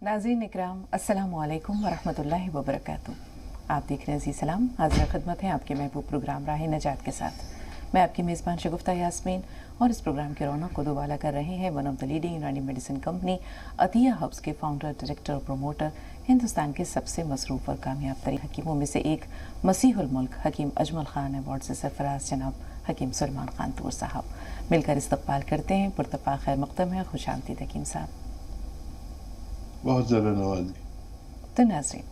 नाज़रीन इकराम अस्सलामु अलैकुम वरहमतुल्लाहि वबरकातुहू। आप देख रहे हैं जी सलाम, हाज़िर खिदमत है आपके महबूब प्रोग्राम राह नजात के साथ। मैं आपकी मेज़बान शगुफ्ता यास्मीन और इस प्रोग्राम की रौनक को दोबारा कर रहे हैं वन ऑफ द लीडिंग यूनानी मेडिसिन कंपनी अतिया हब्स के फाउंडर, डायरेक्टर और प्रमोटर, हिंदुस्तान के सबसे मसरूफ़ और कामयाब तरीन हकीमों में से एक, मसीहुल मुल्क हकीम अजमल खान अवार्ड से सरफराज जनाब हकीम सलमान खान तूर साहब। मिलकर इस्तकबाल करते हैं। पुरतपा खैर मक़दम है, खुश आमदीद हकीम साहब। बहुत ज़्यादा नवाजी। तो नाज़रीन,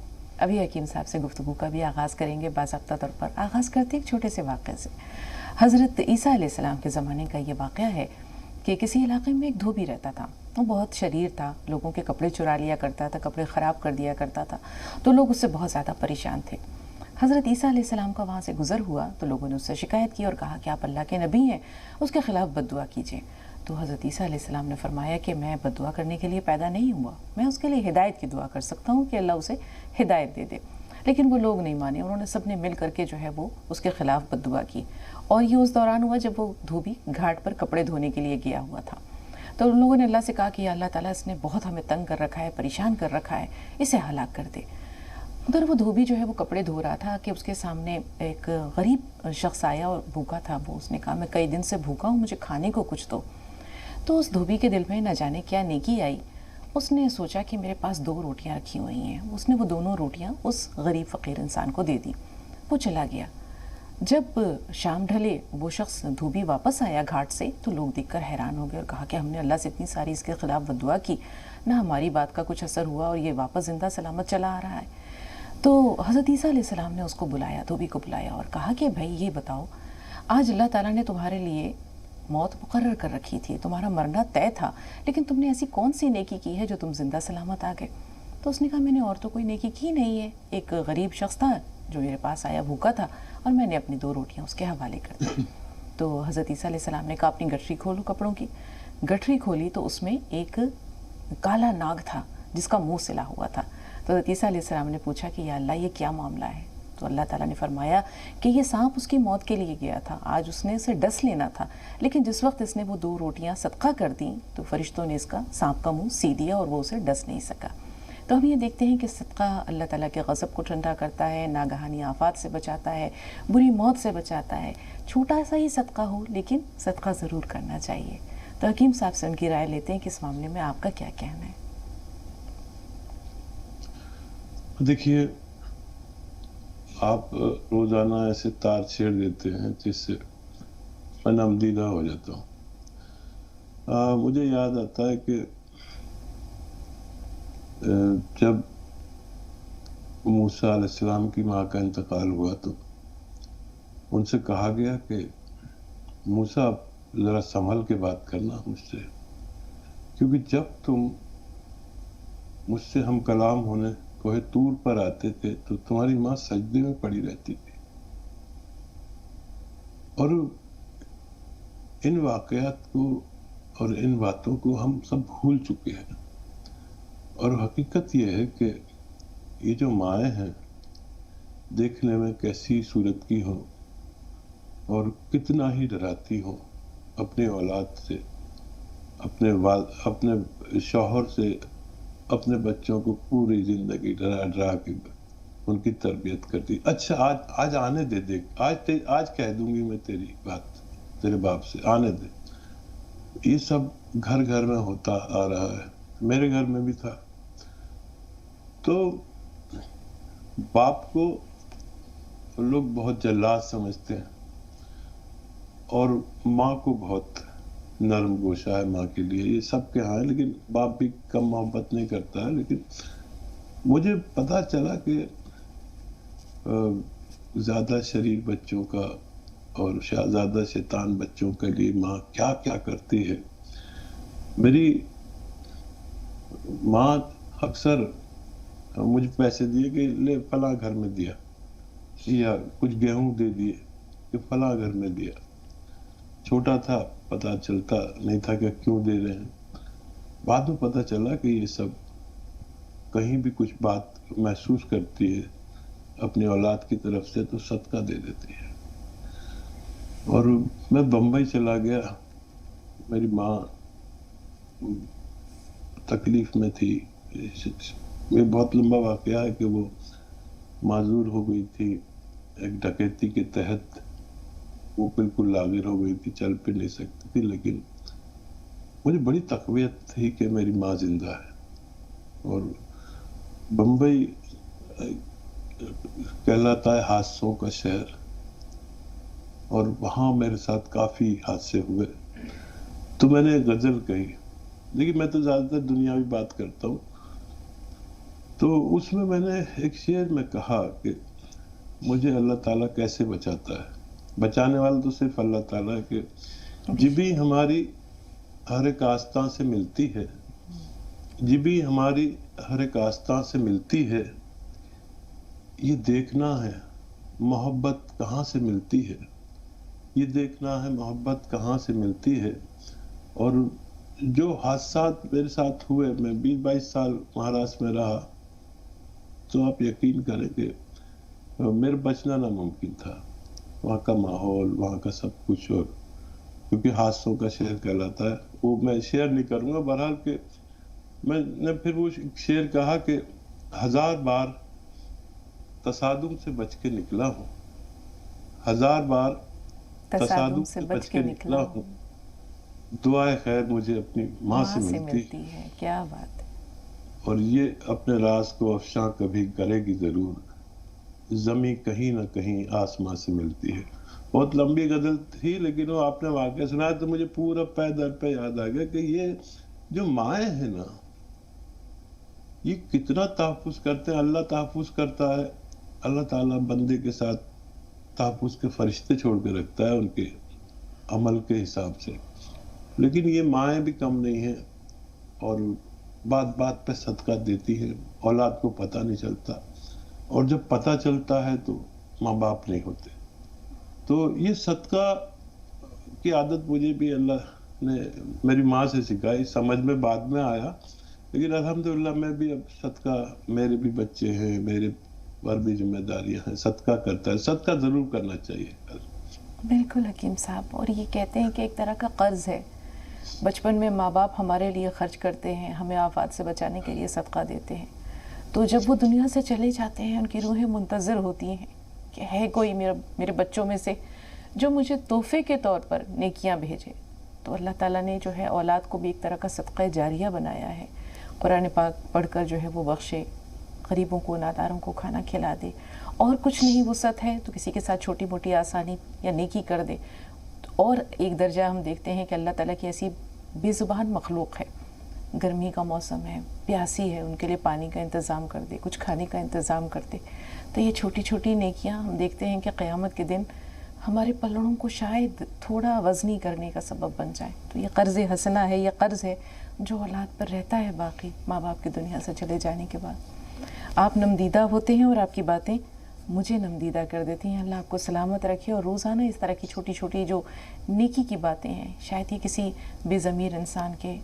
अभी हकीम साहब से गुफ्तगू का भी आगाज़ करेंगे। बाज़ाब्ता तौर पर आगाज़ करते एक छोटे से वाक़े से। हज़रत ईसा अलैहिस्सलाम के ज़माने का ये वाक़या है कि किसी इलाके में एक धोबी रहता था। वो बहुत शरीर था, लोगों के कपड़े चुरा लिया करता था, कपड़े ख़राब कर दिया करता था, तो लोग उससे बहुत ज़्यादा परेशान थे। हज़रत ईसा अलैहिस्सलाम का वहाँ से गुज़र हुआ तो लोगों ने उससे शिकायत की और कहा कि आप अल्लाह के नबी हैं, उसके ख़िलाफ़ बद्दुआ कीजिए। तो हज़रत ईसा अलैहिस्सलाम ने फरमाया कि मैं बद्दुआ करने के लिए पैदा नहीं हुआ, मैं उसके लिए हिदायत की दुआ कर सकता हूँ कि अल्लाह उसे हिदायत दे दे। लेकिन वो लोग नहीं माने, उन्होंने सब ने मिल करके जो है वो उसके ख़िलाफ़ बद्दुआ की। और ये उस दौरान हुआ जब वो धोबी घाट पर कपड़े धोने के लिए गया हुआ था। तो उन लोगों ने अल्लाह से कहा कि अल्लाह ताला, इसने बहुत हमें तंग कर रखा है, परेशान कर रखा है, इसे हलाक कर दे। उधर वो धोबी जो है वो कपड़े धो रहा था कि उसके सामने एक गरीब शख्स आया और भूखा था। वो उसने कहा, मैं कई दिन से भूखा हूँ, मुझे खाने को कुछ दो। तो उस धोबी के दिल में न जाने क्या नेकी आई। उसने सोचा कि मेरे पास 2 रोटियां रखी हुई हैं। उसने वो दोनों रोटियां उस गरीब फ़कीर इंसान को दे दी। वो चला गया। जब शाम ढले, वो शख्स धोबी वापस आया घाट से, तो लोग देखकर हैरान हो गए और कहा कि हमने अल्लाह से इतनी सारी इसके ख़िलाफ़ बद्दुआ की, ना हमारी बात का कुछ असर हुआ और ये वापस ज़िंदा सलामत चला आ रहा है। तो हज़रत ईसा अलैहिस्सलाम ने उसको बुलाया, धोबी को बुलाया और कहा कि भाई ये बताओ, आज अल्लाह ताला ने तुम्हारे लिए मौत मुकर्रर कर रखी थी, तुम्हारा मरना तय था, लेकिन तुमने ऐसी कौन सी नेकी की है जो तुम जिंदा सलामत आ गए? तो उसने कहा, मैंने और तो कोई नेकी की नहीं है। एक गरीब शख्स था जो मेरे पास आया, भूखा था, और मैंने अपनी 2 रोटियां उसके हवाले कर दी। तो हज़रत ईसा अलैहिस्सलाम ने कहा, अपनी गठरी खोलो कपड़ों की। गठरी खोली तो उसमें एक काला नाग था जिसका मुँह सिला हुआ था। तो हज़रत ईसा अलैहिस्सलाम ने पूछा कि या अल्लाह, ये क्या मामला है? तो अल्लाह ताला ने फरमाया कि ये सांप उसकी मौत के लिए गया था, आज उसने उसे डस लेना था, लेकिन जिस वक्त इसने वो 2 रोटियां सदका कर दी तो फरिश्तों ने इसका सांप का मुंह सी दिया और वो उसे डस नहीं सका। तो हम ये देखते हैं कि सदका अल्लाह ताला के गज़ब को ठंडा करता है, नागहानी आफात से बचाता है, बुरी मौत से बचाता है। छोटा सा ही सदका हो, लेकिन सदका ज़रूर करना चाहिए। तो हकीम साहब से उनकी राय लेते हैं कि इस मामले में आपका क्या कहना है? देखिए, आप रोज़ाना ऐसे तार छेड़ देते हैं जिससे मैं नमदीदा हो जाता हूँ। मुझे याद आता है कि जब मूसा अलैहिस्सलाम की माँ का इंतकाल हुआ तो उनसे कहा गया कि मूसा, ज़रा संभल के बात करना मुझसे, क्योंकि जब तुम मुझसे हम कलाम होने कोहे तूर पर आते थे तो तुम्हारी माँ सजदे में पड़ी रहती थी। और इन वाक़यात को और इन बातों को हम सब भूल चुके हैं। और हकीकत ये है कि ये जो माएँ हैं, देखने में कैसी सूरत की हों और कितना ही डराती हों अपने औलाद से, अपने शौहर से, अपने बच्चों को पूरी ज़िंदगी डरा डरा के उनकी तरबियत करती। अच्छा, आज आने दे, देख आज कह दूंगी मैं तेरी बात तेरे बाप से, आने दे। ये सब घर घर में होता आ रहा है, मेरे घर में भी था। तो बाप को लोग बहुत जल्लाद समझते हैं और माँ को बहुत नरम गोशा है माँ के लिए, ये सब के यहाँ है। लेकिन बाप भी कम मोहब्बत नहीं करता है। लेकिन मुझे पता चला कि ज़्यादा शरीर बच्चों का और ज़्यादा शैतान बच्चों के लिए माँ क्या क्या करती है। मेरी माँ अक्सर मुझे पैसे दिए कि ले फला घर में दिया, या कुछ गेहूं दे दिए कि फला घर में दिया। छोटा था, पता चलता नहीं था कि क्यों दे रहे हैं। बाद में पता चला कि ये सब कहीं भी कुछ बात महसूस करती है अपनी औलाद की तरफ से तो सदका दे देती है। और मैं बम्बई चला गया, मेरी माँ तकलीफ में थी, ये बहुत लंबा वाकया है कि वो माजूर हो गई थी एक डकैती के तहत, वो बिल्कुल लागिर हो गई थी, चल फिर नहीं सकती थी, लेकिन मुझे बड़ी तकवीत थी कि मेरी माँ जिंदा है। और बम्बई कहलाता है हादसों का शहर, और वहाँ मेरे साथ काफ़ी हादसे हुए। तो मैंने एक गज़ल कही, देखिए मैं तो ज़्यादातर दुनियावी बात करता हूँ, तो उसमें मैंने एक शेर में कहा कि मुझे अल्लाह ताला कैसे बचाता है, बचाने वाला तो सिर्फ अल्लाह ताला है, कि जिबी हमारी हर एक आस्था से मिलती है, जिबी हमारी हर एक आस्था से मिलती है, ये देखना है मोहब्बत कहाँ से मिलती है, ये देखना है मोहब्बत कहाँ से मिलती है। और जो हादसात मेरे साथ हुए, मैं 20-22 साल महाराष्ट्र में रहा, तो आप यकीन करें कि मेरे बचना नामुमकिन था। वहाँ का माहौल, वहाँ का सब कुछ, और क्योंकि हादसों का शहर कहलाता है, वो मैं शेयर नहीं करूँगा। बहरहाल के मैंने फिर वो शेर कहा कि 1000 बार तसादुम से बच के निकला हूँ, 1000 बार तसादुम से बच के निकला हूँ, दुआए खैर मुझे अपनी माँ से मिलती है। क्या बात है। और ये अपने राज को अफशां कभी करेगी जरूर, जमी कहीं ना कहीं आसमां से मिलती है। बहुत लंबी गजल थी, लेकिन वो आपने वाकया सुनाया तो मुझे पूरा पै दर पे याद आ गया कि ये जो माएँ हैं ना, ये कितना तहफ़्फ़ुज़ करते हैं। अल्लाह तहफ़्फ़ुज़ करता है, अल्लाह ताला बंदे के साथ तहफ़्फ़ुज़ के फरिश्ते छोड़ के रखता है उनके अमल के हिसाब से, लेकिन ये माएँ भी कम नहीं हैं, और बात बात पे सदका देती हैं। औलाद को पता नहीं चलता, और जब पता चलता है तो माँ बाप नहीं होते। तो ये सदका की आदत मुझे भी अल्लाह ने मेरी माँ से सिखाई, समझ में बाद में आया, लेकिन अल्हम्दुलिल्लाह मैं भी अब सदका, मेरे भी बच्चे हैं, मेरे पर भी जिम्मेदारियां हैं, सदका करता है, सदका ज़रूर करना चाहिए। बिल्कुल हकीम साहब, और ये कहते हैं कि एक तरह का कर्ज है। बचपन में माँ बाप हमारे लिए खर्च करते हैं, हमें आफात से बचाने के लिए सदका देते हैं, तो जब वो दुनिया से चले जाते हैं उनकी रूहें मुंतज़िर होती हैं कि है कोई मेरे बच्चों में से जो मुझे तोहफे के तौर पर नेकियां भेजे। तो अल्लाह ताला ने जो है औलाद को भी एक तरह का सदका जारिया बनाया है। कुरान पाक पढ़कर जो है वो बख्शे, गरीबों को, नादारों को खाना खिला दे, और कुछ नहीं वुसअत है तो किसी के साथ छोटी मोटी आसानी या नेकी कर दे। और एक दर्जा हम देखते हैं कि अल्लाह ताला की ऐसी बेज़ुबान मखलूक है, गर्मी का मौसम है, प्यासी है, उनके लिए पानी का इंतज़ाम कर दे, कुछ खाने का इंतज़ाम कर दे। तो ये छोटी छोटी नेकियां हम देखते हैं कि क़यामत के दिन हमारे पलड़ों को शायद थोड़ा वज़नी करने का सबब बन जाए। तो ये कर्ज़ हसना है, ये कर्ज़ है जो औलाद पर रहता है बाकी माँ बाप की दुनिया से चले जाने के बाद। आप नमदीदा होते हैं और आपकी बातें मुझे नमदीदा कर देती हैं। अल्लाह आपको सलामत रखे, और रोज़ाना इस तरह की छोटी छोटी जो नेकी की बातें हैं, शायद ये किसी बेज़मीर इंसान के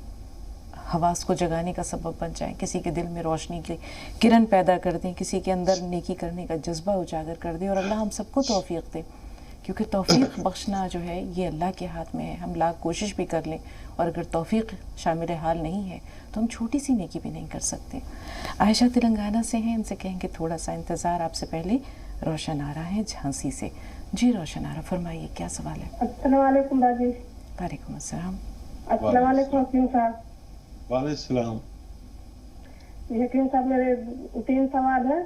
हवास को जगाने का सबब बन जाए, किसी के दिल में रोशनी की किरण पैदा कर दें, किसी के अंदर नेकी करने का जज्बा उजागर कर दे। और अल्लाह हम सबको तौफीक दे, क्योंकि तौफीक बख्शना जो है ये अल्लाह के हाथ में है। हम लाख कोशिश भी कर लें, और अगर तौफीक शामिल हाल नहीं है तो हम छोटी सी नेकी भी नहीं कर सकते। आयशा तेलंगाना से हैं, उनसे कहेंगे थोड़ा सा इंतज़ार। आपसे पहले रोशन आरा है झांसी से। जी रोशन आरा, फरमाइए क्या सवाल है। अस्सलाम वालेकुम बाजी। वालेकुम अस्सलाम। अस्सलाम वालेकुम हकीम साहब। वालेकुम सलाम। हकीम साहब, मेरे 3 सवाल है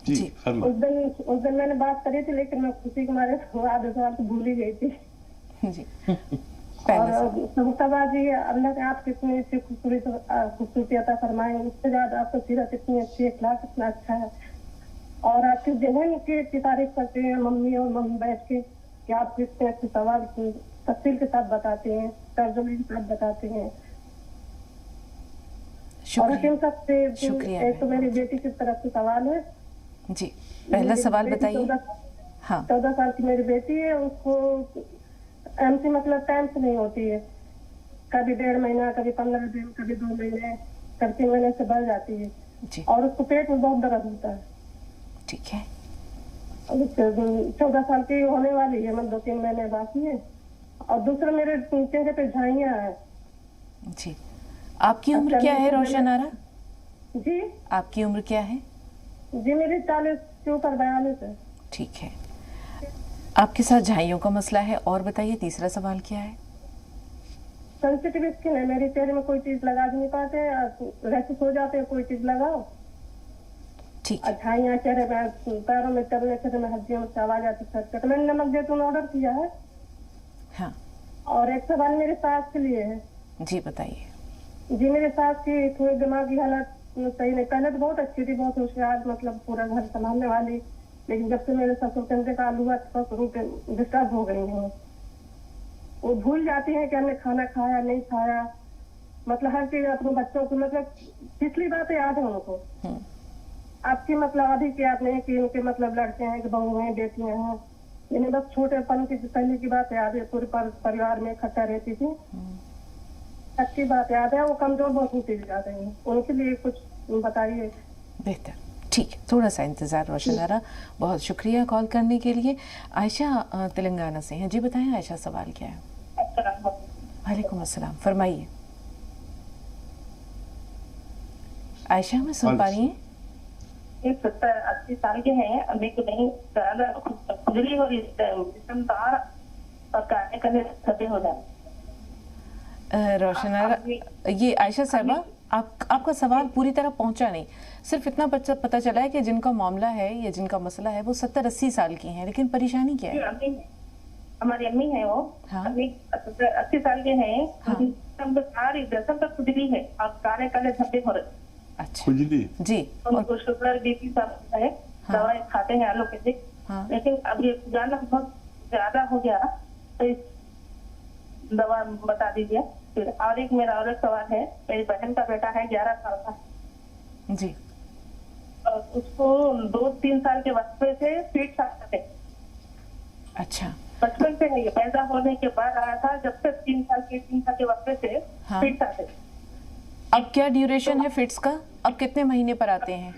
जी। उस दिन मैंने बात करी थी, लेकिन मैं खुशी के मारे आधे सवाल तो भूल ही गई थी। जी। और बाजी, अल्लाह ने आप कितनी अच्छी खूबसूरती अता फरमाई, उससे ज्यादा आपको सीरत इतनी अच्छी, इखलाक इतना अच्छा है, और आपकी जहन की तारीफ करते हैं मम्मी और मम्मी बैठ के कि आप कितने अच्छे सवाल तफसील के साथ बताते हैं, तर्जुमे के साथ बताते हैं। और हकीम साहब से एक तो मेरी बेटी की तरफ से सवाल है। जी, पहला सवाल बताइए। 14 साल की मेरी बेटी है, उसको एमसी मतलब टाइम से नहीं होती है, कभी 1.5 महीना, कभी 15 दिन, कभी 2 महीने, कभी 3 महीने से बढ़ जाती है जी। और उसको पेट में बहुत दर्द होता है। ठीक है। 14 साल की होने वाली है, मतलब 2-3 महीने बाकी है, और दूसरा मेरे चेहरे पे झाइयाँ है। जी, آپ کی عمر کیا ہے روشن آرا؟ जी آپ کی عمر کیا ہے؟ जी मेरी 40 के ऊपर 42 है। ٹھیک ہے، آپ کے ساتھ جھائیوں کا مسئلہ ہے، اور بتائیے تیسرا سوال کیا ہے؟ सेंसिटिव स्किन है मेरी, चेहरे में कोई चीज लगा भी नहीं पाते, रैशेस हो जाते हैं कोई चीज लगाओ, ٹھیک ہے، झाइयाँ चेहरे में, पैरों में, चलने फिरने में हड्डियों में आवाज आती है। तो मैंने नमक जैतून ऑर्डर किया है। ہاں और एक सवाल मेरे सास के लिए है। جی بتائیے۔ जी मेरे सास की थोड़ी दिमागी हालत सही नहीं, पहले तो बहुत अच्छी थी, बहुत होशियार, मतलब पूरा घर संभालने वाली, लेकिन जब से मेरे ससुर के इंतकाल हुआ तो डिस्टर्ब हो गई हैं। वो भूल जाती हैं कि हमने खाना खाया नहीं खाया, मतलब हर चीज अपने बच्चों को, मतलब पिछली बातें याद है उनको। आपकी मतलब अभी की याद नहीं कि उनके मतलब लड़के हैं कि बहू हैं बेटियां हैं, इन्हें बस छोटेपन की पहले की बात याद है, पूरे परिवार में इकट्ठा रहती थी, अच्छी बात याद है। वो कमजोर बहुत होती जा रही है, उनके लिए कुछ बताइए। بہتر، ٹھیک ہے، تھوڑا سا انتظار روشن آرا، بہت شکریہ کال کرنے کے لیے۔ عائشہ تلنگانہ سے ہیں، جی بتائیں عائشہ سوال کیا ہے؟ وعلیکم السلام، فرمائیے۔ عائشہ میں سن پا رہی ہیں؟ 70-80 سال کے ہیں، ابھی کو نہیں زیادہ کھجلی ہو رہی ہے، جسم تار اور کانے کرنے تھکے ہو جاتے۔ روشن آرا، یہ عائشہ صاحبہ آپ کا سوال پوری طرح پہنچا نہیں، صرف اتنا پتہ چلا ہے کہ جن کا معاملہ ہے یا جن کا مسئلہ ہے وہ 70-80 سال کی ہیں، لیکن پریشانی کیا ہے؟ ہماری امی ہیں، وہ 80 سال کے ہیں، ساری جسم پر کھجلی ہے اور کانے کرنے تھکے ہو رہے۔ اچھا کھجلی جی، ان کو شوگر بی پی سب ہے، دوائیں کھاتے ہیں ایلوپیتھک، لیکن اب یہ جانا بہت زیادہ ہو گیا تو دوا بتا دیجیے۔ پھر اور ایک میرا اور ایک سوال ہے، میری بہن کا بیٹا ہے 11 سال کا جی، اور اس کو 2-3 سال کے وقفے سے فیٹس آتے ہیں۔ اچھا، بچپن سے ہے، یہ پیدا ہونے کے بعد آیا تھا، جب سے 3 سال کے وقفے سے فیٹس آتے ہیں۔ اب کیا ڈیوریشن ہے فٹس کا؟ اب کتنے مہینے پر آتے ہیں؟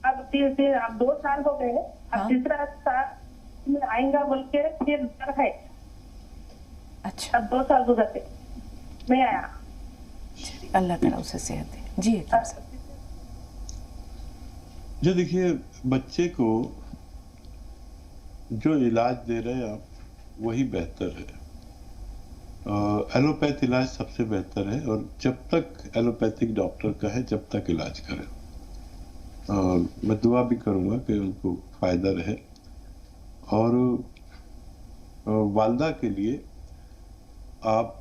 اب 2 سال ہو گئے، اب تیسرا سال میں آئیں گا بول کے پھر ڈر ہے۔ اچھا، اب 2 سال گزرتے میں آیا۔ اللہ تعالیٰ اسے صحت دے۔ جی حکیم صاحب۔ جو دیکھیے بچے کو جو علاج دے رہے ہیں آپ وہی بہتر ہے، ایلوپیتھ علاج سب سے بہتر ہے، اور جب تک ایلوپیتھک ڈاکٹر کا ہے جب تک علاج کریں، اور میں دعا بھی کروں گا کہ ان کو فائدہ رہے۔ اور والدہ کے لیے آپ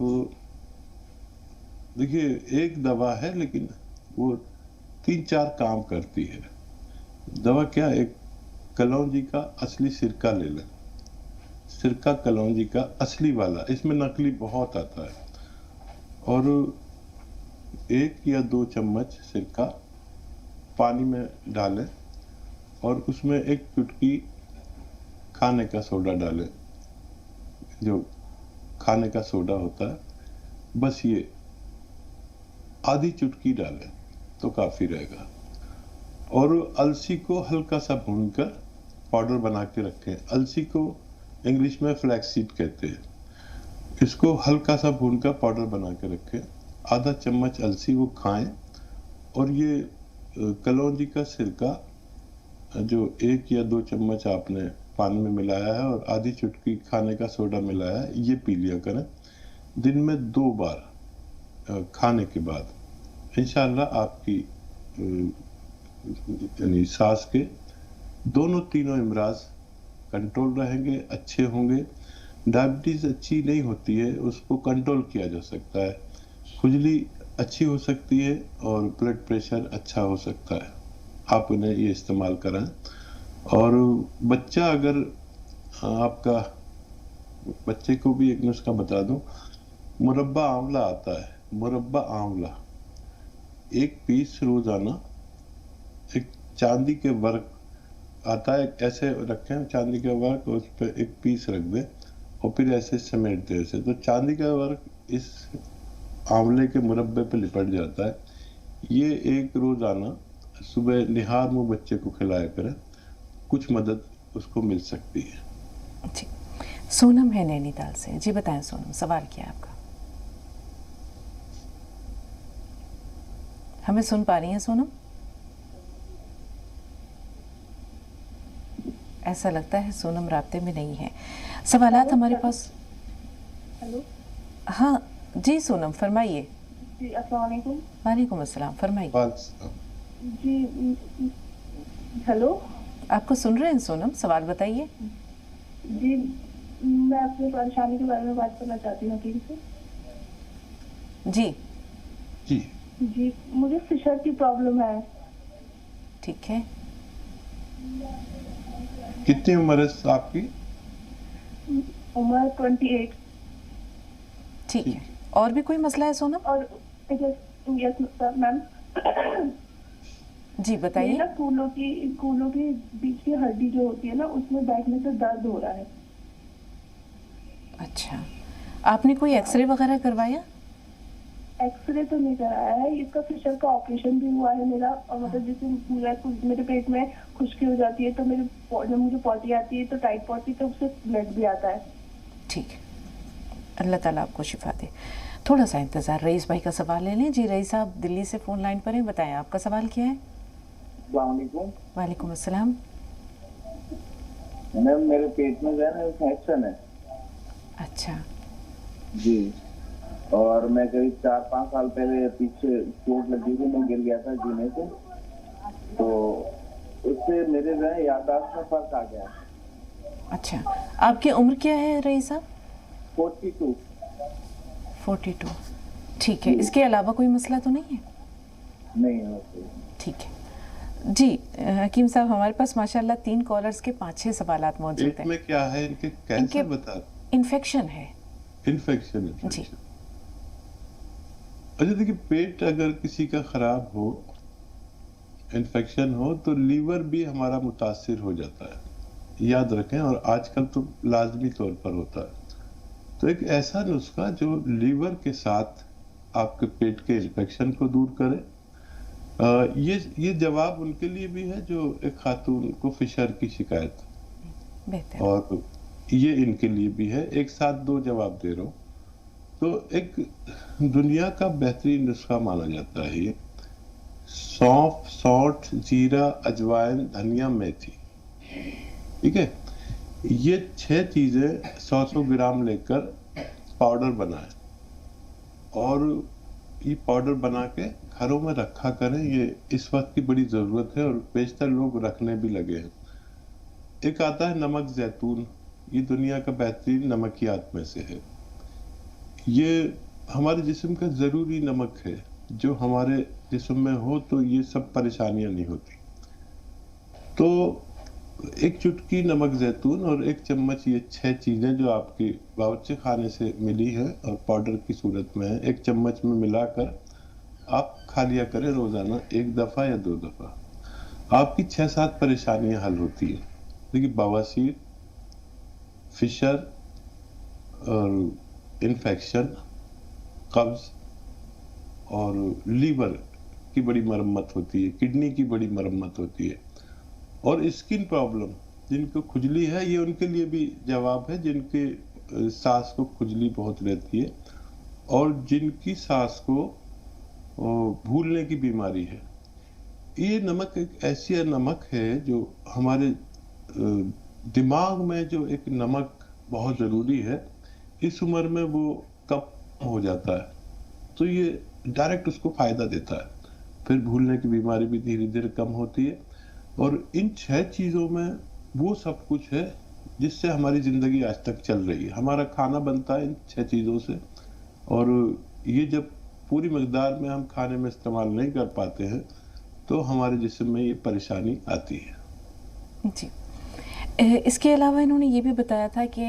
دیکھیے ایک دوا ہے لیکن وہ 3-4 کام کرتی ہے۔ دوا کیا؟ ایک کلونجی کا اصلی سرکہ لے لیں، سرکہ کلونجی کا اصلی والا، اس میں نقلی بہت آتا ہے، اور 1 یا 2 چمچ سرکہ پانی میں ڈالیں اور اس میں 1 چٹکی کھانے کا سوڈا ڈالیں، جو کھانے کا سوڈا ہوتا ہے، بس یہ آدھی چٹکی ڈالیں تو کافی رہے گا۔ اور السی کو ہلکا سا بھون کر پاؤڈر بنا کے رکھیں، السی کو انگلش میں فلیکس سیڈ کہتے ہیں، اس کو ہلکا سا بھون کر پاؤڈر بنا کے رکھیں، آدھا چمچ السی وہ کھائیں، اور یہ کلونجی کا سرکہ جو 1 یا 2 چمچ آپ نے پانی میں ملایا ہے اور آدھی چٹکی کھانے کا سوڈا ملایا ہے، یہ پی لیا کریں دن میں 2 بار کھانے کے بعد۔ انشاءاللہ آپ کی یعنی سانس کے تینوں امراض کنٹرول رہیں گے، اچھے ہوں گے۔ ڈائبٹیز اچھی نہیں ہوتی ہے، اس کو کنٹرول کیا جا سکتا ہے، کھجلی اچھی ہو سکتی ہے اور بلڈ پریشر اچھا ہو سکتا ہے، آپ انہیں یہ استعمال کریں۔ اور بچہ اگر آپ کا، بچے کو بھی ایک نسخہ بتا دوں، مربع آملہ آتا ہے، مربع آملہ 1 پیس روزانہ، ایک چاندی کے ورق آتا ہے، ایسے رکھیں چاندی کا ورق، اس پہ 1 پیس رکھ دیں اور پھر ایسے سمیٹ دیں اسے، تو چاندی کا ورق اس آملے کے مربع پہ لپٹ جاتا ہے۔ یہ 1 روزانہ صبح نہار منہ بچے کو کھلایا کریں، کچھ مدد اس کو مل سکتی ہے۔ جی، سونم ہے نینی تال سے، جی بتائیں سونم، سوال کیا ہے آپ کا؟ हमें सुन पा रही हैं सोनम? ऐसा लगता है सोनम राब्ते में नहीं है। सवालात हमारे पास। हेलो। हाँ जी सोनम, फरमाइए। जी अस्सलाम वालेकुम। वालेकुम अस्सलाम, फरमाइए। जी हेलो। आपको सुन रहे हैं सोनम, सवाल बताइए। जी मैं अपनी परेशानी के बारे में बात करना चाहती हूँ हकीम से। जी जी जी मुझे फिशर की प्रॉब्लम है। ठीक है। कितनी उम्र है आपकी? उम्र 28। ठीक है। और भी कोई मसला है सोनम? और यस मैम। जी बताइए। ना कूलों की बीच की हड्डी जो होती है ना, उसमें बैठने से दर्द हो रहा है। अच्छा, आपने कोई एक्सरे वगैरह करवाया? एक्सरे तो नहीं कराया है। इसका फिशर का ऑपरेशन भी हुआ है मेरा, और मतलब जैसे मेरे पेट में खुश्की हो जाती है तो मुझे पॉटी आती है तो टाइट पॉटी, तो उससे ब्लड भी आता है। ठीक है, अल्लाह ताला आपको शिफा दे। थोड़ा सा इंतज़ार, रईस भाई का सवाल ले लें। जी रईस साहब दिल्ली से फ़ोन लाइन पर हैं, बताएं आपका सवाल क्या है? वालेकुम अस्सलाम। मैम मेरे पेट में जो है ना इन्फेक्शन है। अच्छा जी, और मैं करीब 4-5 साल पहले पीछे चोट लगी थी, मैं गिर गया था जीने से, तो उससे मेरे जो है याददाश्त में फर्क आ गया। अच्छा, आपकी उम्र क्या है रईस साहब? 42। 42, ठीक है। इसके अलावा कोई मसला तो नहीं है? नहीं है। ठीक है जी। हकीम साहब हमारे पास माशाल्लाह 3 कॉलर्स के 5-6 सवालात मौजूद हैं। पेट में क्या है इनके? कैंसर बता? इन्फेक्शन है। इन्फेक्शन जी। अच्छा देखिए, पेट अगर किसी का खराब हो, इन्फेक्शन हो, तो लीवर भी हमारा मुतासिर हो जाता है, याद रखें। और आजकल तो लाजमी तौर पर होता है। तो एक ऐसा नुस्खा जो लीवर के साथ आपके पेट के इन्फेक्शन को दूर करे, ये जवाब उनके लिए भी है जो एक खातून को फिशर की शिकायत, और ये इनके लिए भी है। एक साथ 2 जवाब दे रहा हूँ। तो एक दुनिया का बेहतरीन नुस्खा माना जाता है ये। सौंफ, सौंठ, जीरा, अजवाइन, धनिया, मेथी, ठीक है, ये 6 चीजें 100-100 ग्राम लेकर पाउडर बनाएं, और ये पाउडर बना के घरों में रखा करें। ये इस वक्त की बड़ी जरूरत है, और बेशतर लोग रखने भी लगे हैं। एक आता है नमक जैतून, ये दुनिया का बेहतरीन नमकियात में से है। ये हमारे जिस्म का जरूरी नमक है, जो हमारे जिस्म में हो तो ये सब परेशानियां नहीं होती। तो एक चुटकी नमक जैतून और 1 चम्मच, ये 6 चीजें जो आपकी बावर्ची खाने से मिली है और पाउडर की सूरत में है, 1 चम्मच में मिलाकर आप खा लिया करें रोजाना 1 दफा या 2 दफा। आपकी 6-7 परेशानियां हल होती है। देखिए, बवासीर, फिशर और इन्फेक्शन, कब्ज और लीवर की बड़ी मरम्मत होती है, किडनी की बड़ी मरम्मत होती है, और स्किन प्रॉब्लम, जिनको खुजली है, ये उनके लिए भी जवाब है, जिनके सांस को खुजली बहुत रहती है, और जिनकी सांस को भूलने की बीमारी है। ये नमक एक ऐसी नमक है जो हमारे दिमाग में, जो एक नमक बहुत ज़रूरी है, इस उम्र में वो कम हो जाता है, तो ये डायरेक्ट उसको फ़ायदा देता है। फिर भूलने की बीमारी भी धीरे धीरे कम होती है। और इन 6 चीज़ों में वो सब कुछ है जिससे हमारी ज़िंदगी आज तक चल रही है। हमारा खाना बनता है इन 6 चीज़ों से, और ये जब पूरी मकदार में हम खाने में इस्तेमाल नहीं कर पाते हैं तो हमारे जिस्म में ये परेशानी आती है। जी, इसके अलावा इन्होंने ये भी बताया था कि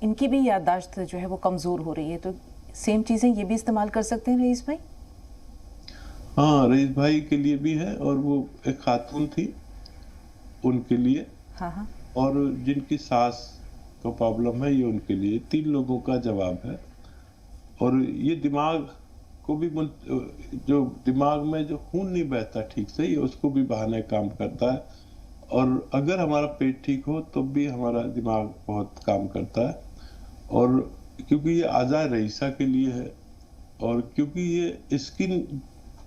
इनकी भी याददाश्त जो है वो कमज़ोर हो रही है, तो सेम चीज़ें ये भी इस्तेमाल कर सकते हैं रईस भाई? हाँ, रईस भाई के लिए भी है, और वो एक खातून थी उनके लिए, हाँ, और जिनकी सांस का प्रॉब्लम है, ये उनके लिए। 3 लोगों का जवाब है। और ये दिमाग को भी, जो दिमाग में जो खून नहीं बहता ठीक से, ये उसको भी बहाने काम करता है। और अगर हमारा पेट ठीक हो तो भी हमारा दिमाग बहुत काम करता है। और क्योंकि ये आज़ाद रईसा के लिए है, और क्योंकि ये स्किन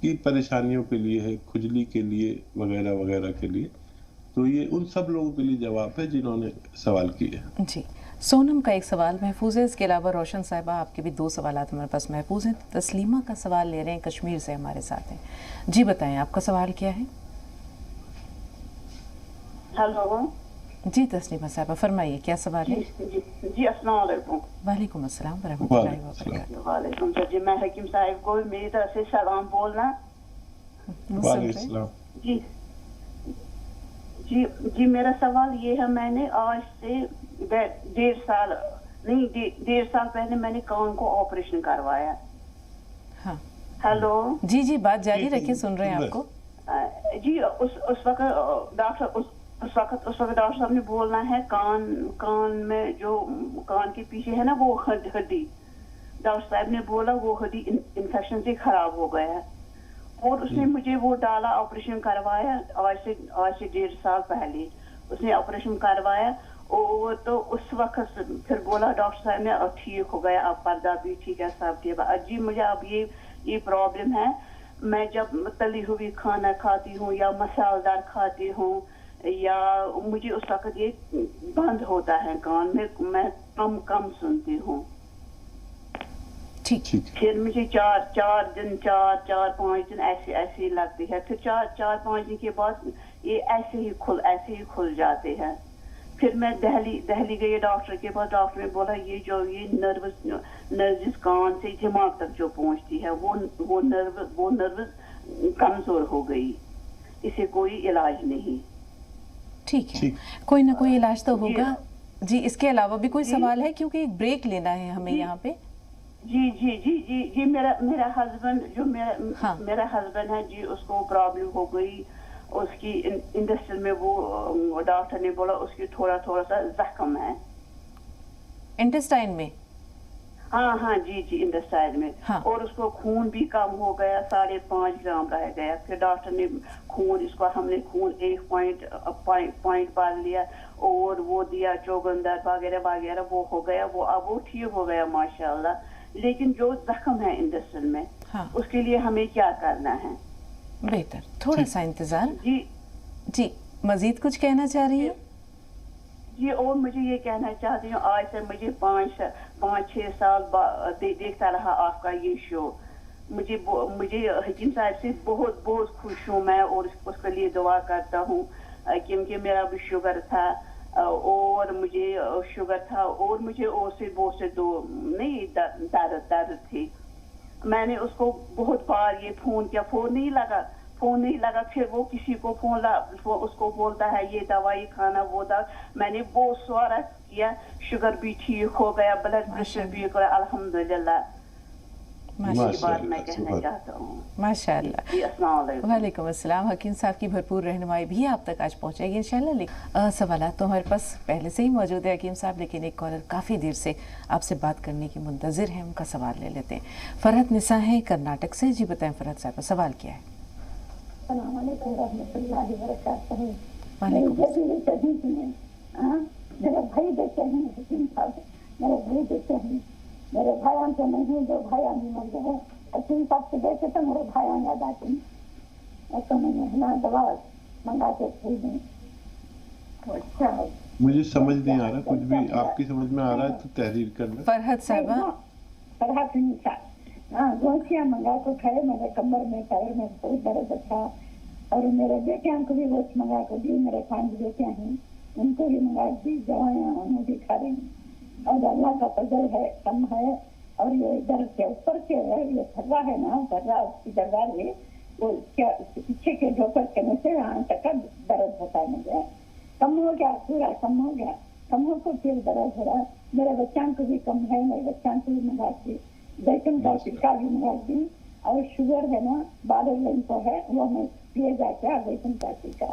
की परेशानियों के लिए है, खुजली के लिए वगैरह वगैरह के लिए। तो ये उन सब लोगों के लिए जवाब है जिन्होंने सवाल किए। जी, सोनम का एक सवाल महफूज है, इसके अलावा रोशन साहिबा आपके भी 2 सवाल हमारे पास महफूज हैं। तस्लीमा का सवाल ले रहे हैं, कश्मीर से हमारे साथ हैं। जी बताएं, आपका सवाल क्या है? हेलो जी तस्लीमा साहिबा फरमाइए, क्या सवाल है? जी अस्सलाम वालेकुम। वालेकुम अस्सलाम वरहमतुल्लाहि वबरकातुहू। वालेकुम सर जी, मैं हकीम साहिब को मेरी तरफ से सलाम बोलना। वालेकुम जी जी जी, मेरा सवाल ये है, मैंने आज से 1.5 साल नहीं 1.5 साल पहले मैंने कान को ऑपरेशन करवाया। हाँ हेलो जी जी, बात जारी रखिए, सुन रहे हैं आपको। जी उस वक्त डॉक्टर साहब ने बोलना है कान में जो कान के पीछे है ना वो हड्डी, डॉक्टर साहब ने बोला वो हड्डी इन्फेक्शन से खराब हो गया है, और उसने मुझे वो डाला, ऑपरेशन करवाया आज से 1.5 साल पहले उसने ऑपरेशन करवाया। और तो उस वक्त फिर बोला डॉक्टर साहब ने अब ठीक हो गया, अब पर्दा भी ठीक है, सब ठीक है। जी मुझे अब ये प्रॉब्लम है, मैं जब तली हुई खाना खाती हूँ या मसालेदार खाती हूँ या मुझे उस वक्त ये बंद होता है कान में, मैं कम सुनती हूँ। ठीक। फिर मुझे 4-5 दिन ऐसे लगती है, फिर 4-5 दिन के बाद ये ऐसे ही खुल जाते हैं। फिर मैं दिल्ली गई डॉक्टर के पास, डॉक्टर ने बोला ये नर्व्स कान से दिमाग तक जो पहुंचती है वो नर्व्स कमजोर हो गई, इसे कोई इलाज नहीं। ठीक है, कोई ना कोई इलाज तो होगा जी। इसके अलावा भी कोई सवाल है, क्योंकि एक ब्रेक लेना है हमें यहाँ पे। जी मेरा हस्बैंड मेरा हस्बैंड है जी, उसको प्रॉब्लम हो गई, उसकी इंडस्ट्री में वो डॉक्टर ने बोला उसकी थोड़ा सा जख्म है इंटेस्टाइन में। हाँ जी इंटेस्टाइन में। हाँ। और उसको खून भी कम हो गया, 5.5 ग्राम रह गया। फिर डॉक्टर ने हमने खून 1 पॉइंट भर लिया और वो दिया चोगंदर वगैरह वो हो गया, अब वो ठीक हो गया माशाल्लाह। लेकिन जो जख्म है इंटेस्टाइन में, हाँ। उसके लिए हमें क्या करना है? बेहतर थोड़ा सा इंतजार। जी मजीद कुछ कहना चाह रही है? जी और मुझे ये कहना चाहती हूँ, आज से मुझे 5-6 साल देखता रहा आपका ये शो। मुझे हकीम साहब से बहुत खुश हूँ मैं, और उसके लिए दुआ करता हूँ, क्योंकि मेरा भी शुगर था और मुझे और से बहुत से दर्द थी। मैंने उसको बहुत बार ये फोन किया, फोन नहीं लगा। फिर वो किसी को उसको बोलता है ये दवाई खाना, वो दवा। मैंने बहुत सारा किया, शुगर भी ठीक हो गया, ब्लड प्रेशर भी हो गया, अल्हम्दुलिल्लाह। मैं कहना चाहता हूँ माशाअल्लाह। वालेकुम अस्सलाम। हकीम साहब की भरपूर रहनुमाई भी आप तक आज पहुँचेगी इंशाल्लाह। सवालात तो हमारे पास पहले से ही मौजूद है हकीम साहब, लेकिन एक कॉलर काफ़ी देर से आपसे बात करने की मुंतज़िर है, उनका सवाल ले लेते हैं। फरहत निसा है कर्नाटक से। जी बताएं फरहत साहब, सवाल क्या है? मेरे भाइयों से नहीं, जो भाइयों भी मर गए, हकीम साहब से देखे तो मेरे भाइयों याद आते हैं, तो मैंने ना दवा मंगा के खरीदी। अच्छा मुझे समझ नहीं आ रहा कुछ भी, आपकी समझ में आ रहा है तो तहरीर करना। फरहत साहबा, फरहत निसा, हाँ गोशियाँ मंगा के खाए, मेरे कमर में पैर में बहुत दर्द था, और मेरे बेटियां को भी गोश्त मंगा कर दी, मेरे 5 बेटियां हैं उनको भी मंगा दी, दवाइयाँ उन्हें भी खा रही। और अल्लाह का फजल है, कम है, और ये इधर के ऊपर के है, ये फर्रा है ना, फर्रा उसकी दरबार में वो क्या पीछे के ढोकर के नीचे यहाँ तक दर्द होता है, मुझे कम हो गया, पूरा कम हो गया, कम हो को फिर दर्द हो रहा है। मेरे बच्चों को भी कम है, मेरे बच्चों को भी मंगा दी, जैतून का टिक्का भी मंगा दी, और शुगर है ना 12 लाइन को है, वो मैं पिए जाके जैतून का टिक्का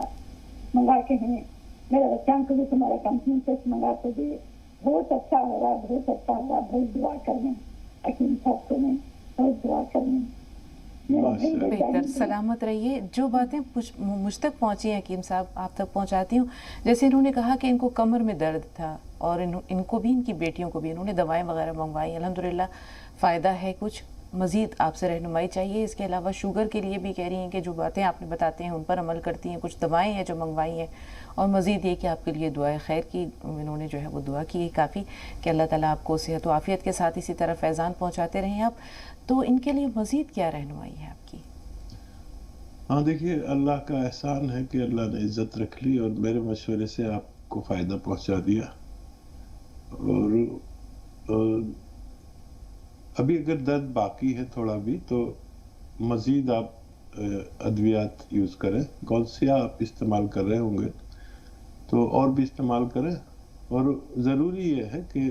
मंगा के हैं। मेरे बच्चों को भी तुम्हारे कंपनी से मंगा के दी, बहुत अच्छा हो रहा, बहुत अच्छा हो रहा, बहुत दुआ करने हकीम साहब को मैं बहुत दुआ करने। बेहतर सलामत रहिए। जो बातें मुझ तक पहुंची हैं हकीम साहब, आप तक पहुंचाती हूँ। जैसे इन्होंने कहा कि इनको कमर में दर्द था, और इनको भी, इनकी बेटियों को भी इन्होंने दवाएं वगैरह मंगवाई, अल्हम्दुलिल्लाह फ़ायदा है कुछ, مزید آپ سے رہنمائی چاہیے. اس کے علاوہ شوگر کے لیے بھی کہہ رہی ہیں کہ جو باتیں آپ نے بتاتے ہیں ان پر عمل کرتی ہیں, کچھ دوائیں ہیں جو منگوائی ہیں, اور مزید یہ کہ آپ کے لیے دعائے خیر کی انہوں نے جو ہے وہ دعا کی ہے کافی کہ اللہ تعالیٰ آپ کو صحت و عافیت کے ساتھ اسی طرح فیضان پہنچاتے رہیں آپ. تو ان کے لیے مزید کیا رہنمائی ہے آپ کی؟ ہاں دیکھیے, اللہ کا احسان ہے کہ اللہ نے عزت رکھ لی اور میرے مشورے سے آپ کو فائدہ پہنچا دیا. اور ابھی اگر درد باقی ہے تھوڑا بھی تو مزید آپ ادویات یوز کریں. گولسیا آپ استعمال کر رہے ہوں گے تو اور بھی استعمال کریں. اور ضروری یہ ہے کہ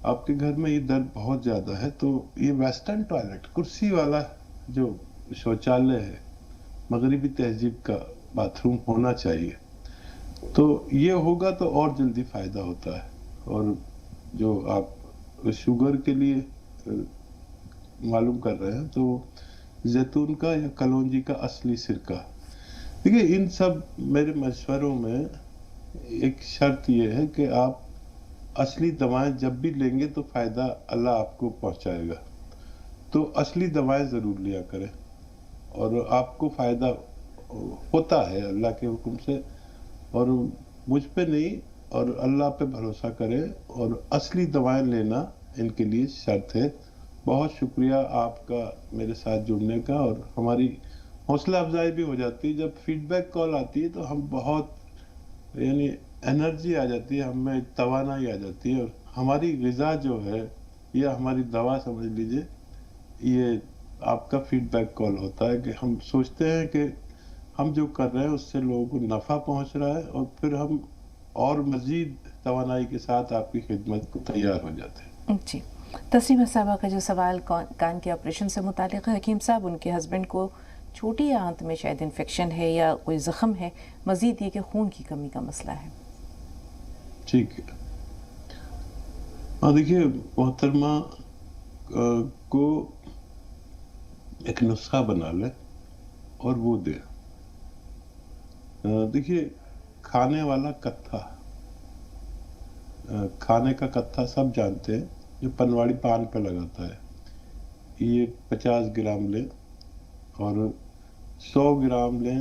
آپ کے گھر میں یہ درد بہت زیادہ ہے تو یہ ویسٹرن ٹوائلٹ, کرسی والا جو شوچالیہ ہے, مغربی تہذیب کا باتھ روم ہونا چاہیے. تو یہ ہوگا تو اور جلدی فائدہ ہوتا ہے. اور جو آپ شوگر کے لیے معلوم کر رہے ہیں تو زیتون کا یا کلونجی کا اصلی سرکہ, دیکھیے ان سب میرے مشوروں میں ایک شرط یہ ہے کہ آپ اصلی دوائیں جب بھی لیں گے تو فائدہ اللہ آپ کو پہنچائے گا. تو اصلی دوائیں ضرور لیا کریں اور آپ کو فائدہ ہوتا ہے اللہ کے حکم سے. اور مجھ پہ نہیں اور اللہ پہ بھروسہ کریں اور اصلی دوائیں لینا ان کے لیے شرط ہے. بہت شکریہ آپ کا میرے ساتھ جڑنے کا, اور ہماری حوصلہ افزائی بھی ہو جاتی ہے جب فیڈ بیک کال آتی ہے تو ہم بہت یعنی انرجی آ جاتی ہے, ہم میں توانائی آ جاتی ہے. اور ہماری غذا جو ہے یا ہماری دوا سمجھ لیجئے, یہ آپ کا فیڈ بیک کال ہوتا ہے کہ ہم سوچتے ہیں کہ ہم جو کر رہے ہیں اس سے لوگوں کو نفع پہنچ رہا ہے اور پھر ہم اور مزید توانائی کے ساتھ آپ کی خدمت کو تیار ہو جاتے ہیں. جی, تسلیمہ صاحبہ کا جو سوال کان کے آپریشن سے متعلق ہے, حکیم صاحب ان کے ہسبینڈ کو چھوٹی آنت میں شاید انفیکشن ہے یا کوئی زخم ہے, مزید یہ کہ خون کی کمی کا مسئلہ ہے. ٹھیک ہے. ہاں دیکھیے محترمہ کو ایک نسخہ بنا لے اور وہ دے. دیکھیے کھانے والا کتھا, کھانے کا کتھا سب جانتے ہیں جو پنواڑی پان پہ لگاتا ہے, یہ 50 گرام لیں اور 100 گرام لیں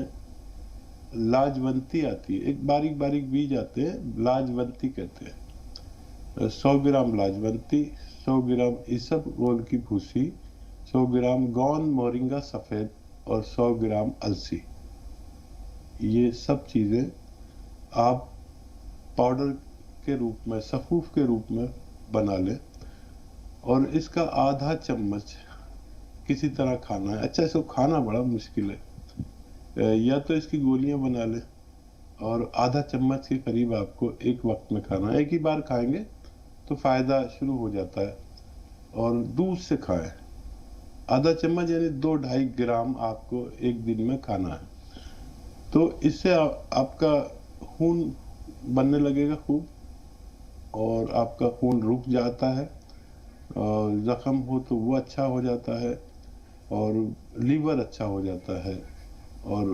لاجونتی آتی ہے, ایک باریک باریک بیج آتے ہیں, لاجونتی کہتے ہیں. 100 گرام لاجونتی, 100 گرام عیسب گول کی بھوسی, 100 گرام گون مورنگا سفید اور 100 گرام السی. یہ سب چیزیں آپ پاؤڈر کے روپ میں, سفوف کے روپ میں بنا لیں اور اس کا آدھا چمچ کسی طرح کھانا ہے. اچھا اس کو کھانا بڑا مشکل ہے, یا تو اس کی گولیاں بنا لیں اور آدھا چمچ کے قریب آپ کو ایک وقت میں کھانا ہے. ایک ہی بار کھائیں گے تو فائدہ شروع ہو جاتا ہے. اور دودھ سے کھائیں, آدھا چمچ یعنی 2-2.5 گرام آپ کو ایک دن میں کھانا ہے. تو اس سے آپ کا خون بننے لگے گا خوب اور آپ کا خون رک جاتا ہے, اور زخم ہو تو وہ اچھا ہو جاتا ہے اور لیور اچھا ہو جاتا ہے اور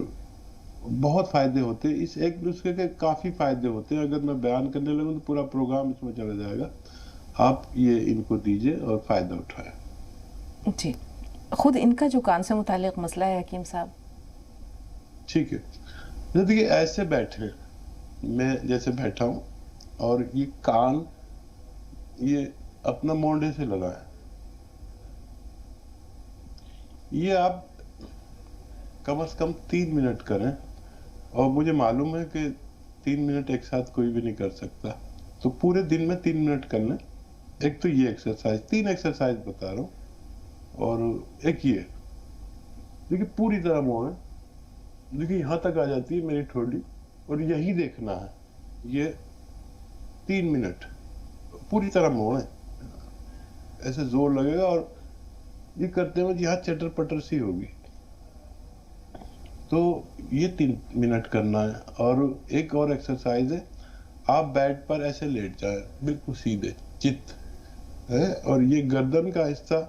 بہت فائدے ہوتے ہیں. اس ایک نسخے کے کافی فائدے ہوتے ہیں, اگر میں بیان کرنے لگوں تو پورا پروگرام اس میں چلا جائے گا. آپ یہ ان کو دیجئے اور فائدہ اٹھائیں. جی, خود ان کا جو کان سے متعلق مسئلہ ہے حکیم صاحب. ٹھیک ہے, دیکھیے ایسے بیٹھے, میں جیسے بیٹھا ہوں اور یہ کان یہ اپنا مونڈے سے لگائیں. یہ آپ کم از کم 3 منٹ کریں, اور مجھے معلوم ہے کہ 3 منٹ ایک ساتھ کوئی بھی نہیں کر سکتا, تو پورے دن میں 3 منٹ کر لیں. ایک تو یہ ایکسرسائز, 3 ایکسرسائز بتا رہا ہوں, اور ایک یہ دیکھیے پوری طرح موڑیں. دیکھیے یہاں تک آ جاتی ہے میری ٹھوڑی اور یہی دیکھنا ہے. یہ 3 منٹ پوری طرح موڑیں, ایسے زور لگے گا اور یہ کرتے ہوئے یہاں چٹر پٹر سی ہوگی. تو یہ 3 منٹ کرنا ہے. اور ایک اور ایکسرسائز ہے, آپ بیڈ پر ایسے لیٹ جائیں بالکل سیدھے چت ہے, اور یہ گردن کا حصہ